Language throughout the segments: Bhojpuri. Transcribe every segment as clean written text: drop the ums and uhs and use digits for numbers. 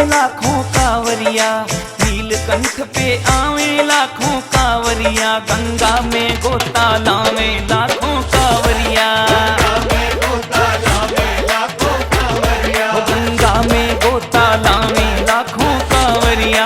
लाखों कांवरिया, नीलकंठ पे आवे लाखों कांवरिया, गंगा में गोता लावे लाखों कांवरिया, गंगा में गोता लावे लाखों कांवरिया।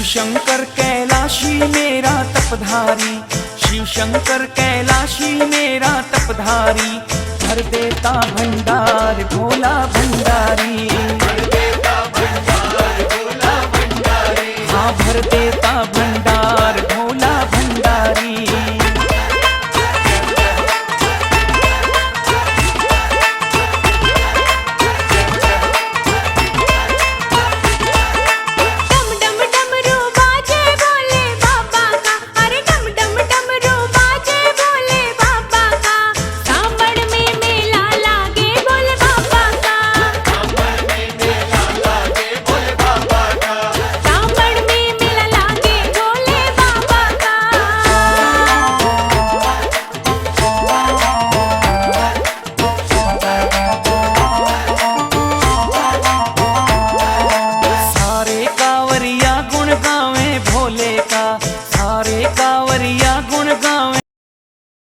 शंकर कैलाशी मेरा तपधारी, शिव शंकर कैलाशी मेरा तपधारी, भर देता भंडार भोला भंडारी, हाँ भर देता भंडार